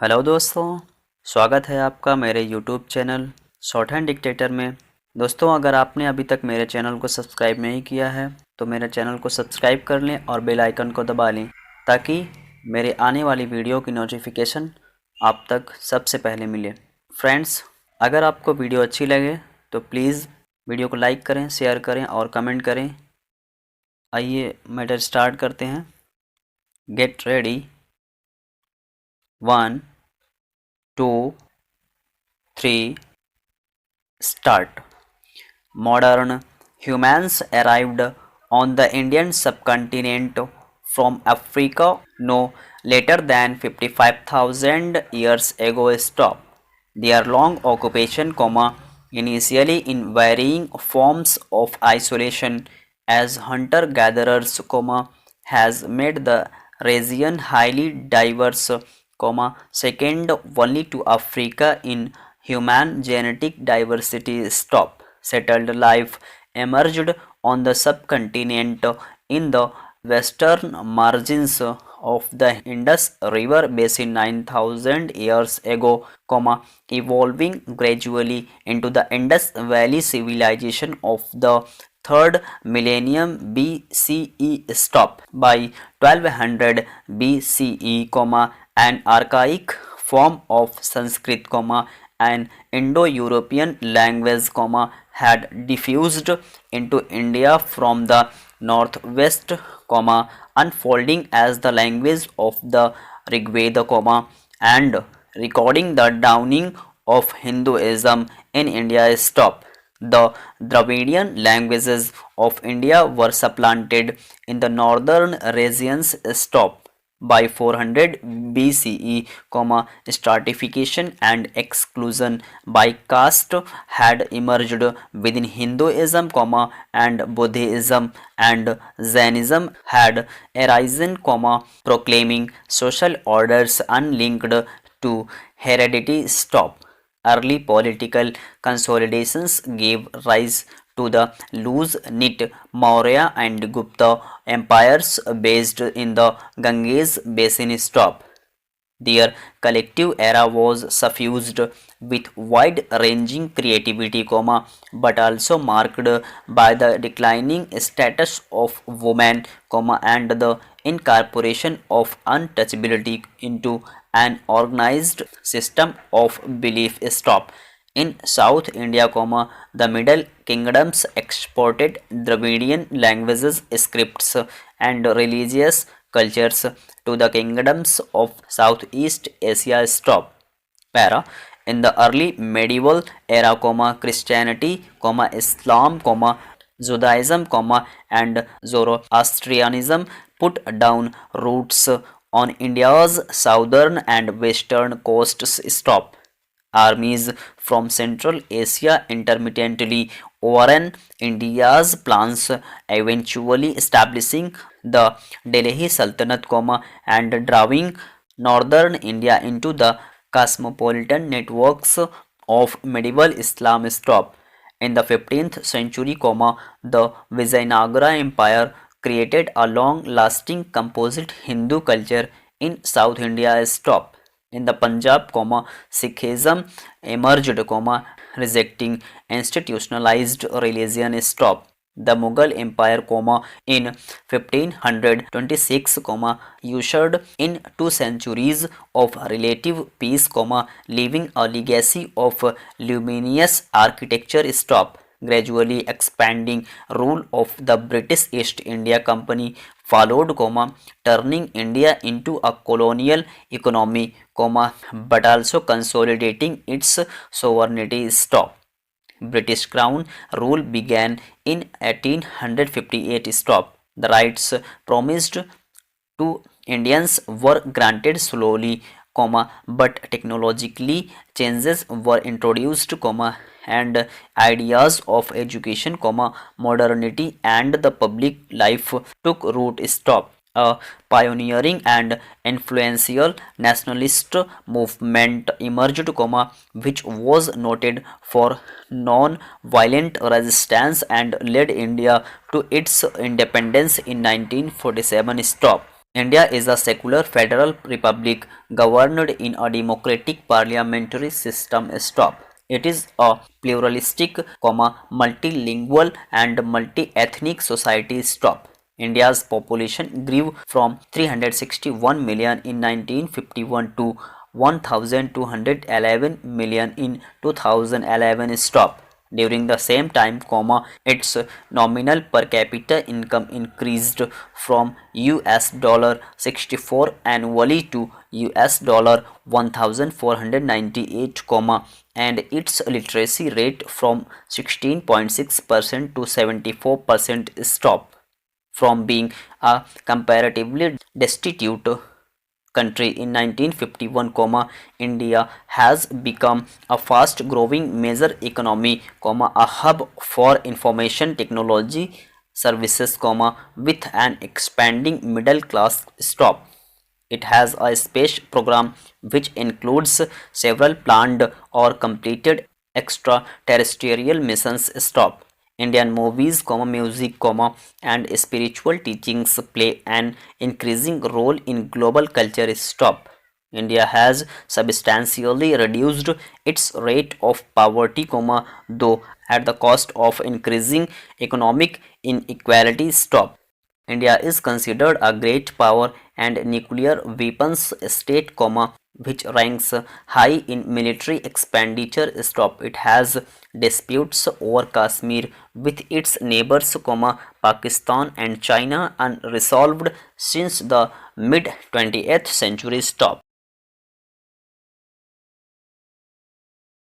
Hello दोस्तों, स्वागत है आपका मेरे यूट्यूब चैनल शॉर्टहैंड डिक्टेटर में। दोस्तों, अगर आपने अभी तक मेरे चैनल को सब्सक्राइब नहीं किया है तो मेरे चैनल को सब्सक्राइब कर लें और बेल आइकन को दबा लें ताकि मेरे आने वाली वीडियो की नोटिफिकेशन आप तक सबसे पहले मिले। फ्रेंड्स, अगर आपको वीडियो अच्छी लगे तो प्लीज़ वीडियो को लाइक करें, शेयर करें और कमेंट करें। आइए मैटर स्टार्ट करते हैं। Get ready. 1 2 3 start. Modern humans arrived on the Indian subcontinent from Africa no later than 55,000 years ago. Stop. Their long occupation, initially in varying forms of isolation as hunter-gatherers, has made the region highly diverse, second only to Africa in human genetic diversity. Stop. Settled life emerged on the subcontinent in the western margins of the Indus River basin 9,000 years ago, evolving gradually into the Indus Valley civilization of the third millennium BCE. Stop. By 1200 BCE, an archaic form of Sanskrit, an Indo-European language, had diffused into India from the northwest, unfolding as the language of the Rigveda, and recording the dawning of Hinduism in India. Stop. The Dravidian languages of India were supplanted in the northern regions. Stop. By 400 BCE, stratification and exclusion by caste had emerged within Hinduism, and Buddhism and Jainism had arisen, proclaiming social orders unlinked to heredity. Stop. Early political consolidations gave rise to the loose-knit Maurya and Gupta empires based in the Ganges basin. Stop. Their collective era was suffused with wide-ranging creativity, but also marked by the declining status of women, and the incorporation of untouchability into an organized system of belief. Stop. In South India, the Middle Kingdoms exported Dravidian languages, scripts, and religious cultures to the kingdoms of Southeast Asia. Stop. Para. In the early medieval era, Christianity, Islam, Judaism, and Zoroastrianism put down roots on India's southern and western coasts. Stop. Armies from Central Asia intermittently overran India's plans, eventually establishing the Delhi Sultanate, and driving northern India into the cosmopolitan networks of medieval Islam. Stop. In the 15th century, the Vijayanagara Empire created a long-lasting composite Hindu culture in South India. Stop. In the Punjab, Sikhism emerged, rejecting institutionalized religion. Stop. The Mughal Empire, in 1526, ushered in 2 centuries of relative peace, leaving a legacy of luminous architecture. Stop. Gradually expanding rule of the British East India Company followed, turning India into a colonial economy, but also consolidating its sovereignty. Stop. British Crown rule began in 1858. Stop. The rights promised to Indians were granted slowly, but technologically changes were introduced, and ideas of education, modernity and the public life took root. Stop. A pioneering and influential nationalist movement emerged, which was noted for non-violent resistance and led India to its independence in 1947. Stop. India is a secular federal republic governed in a democratic parliamentary system. Stop. It is a pluralistic, multilingual and multi-ethnic society. Stop. India's population grew from 361 million in 1951 to 1211 million in 2011. Stop. During the same time, its nominal per capita income increased from $64 annually to $1498, and its literacy rate from 16.6% to 74%. Stop. From being a comparatively destitute country in 1951, India has become a fast growing major economy, a hub for information technology services, with an expanding middle class. Stop. It has a space program which includes several planned or completed extraterrestrial missions. Stop. Indian movies, music, and spiritual teachings play an increasing role in global culture. Stop. India has substantially reduced its rate of poverty, though at the cost of increasing economic inequality. Stop. India is considered a great power and nuclear weapons state, which ranks high in military expenditure. Stop. It has disputes over Kashmir with its neighbors, Pakistan and China unresolved since the mid 20th century. Stop.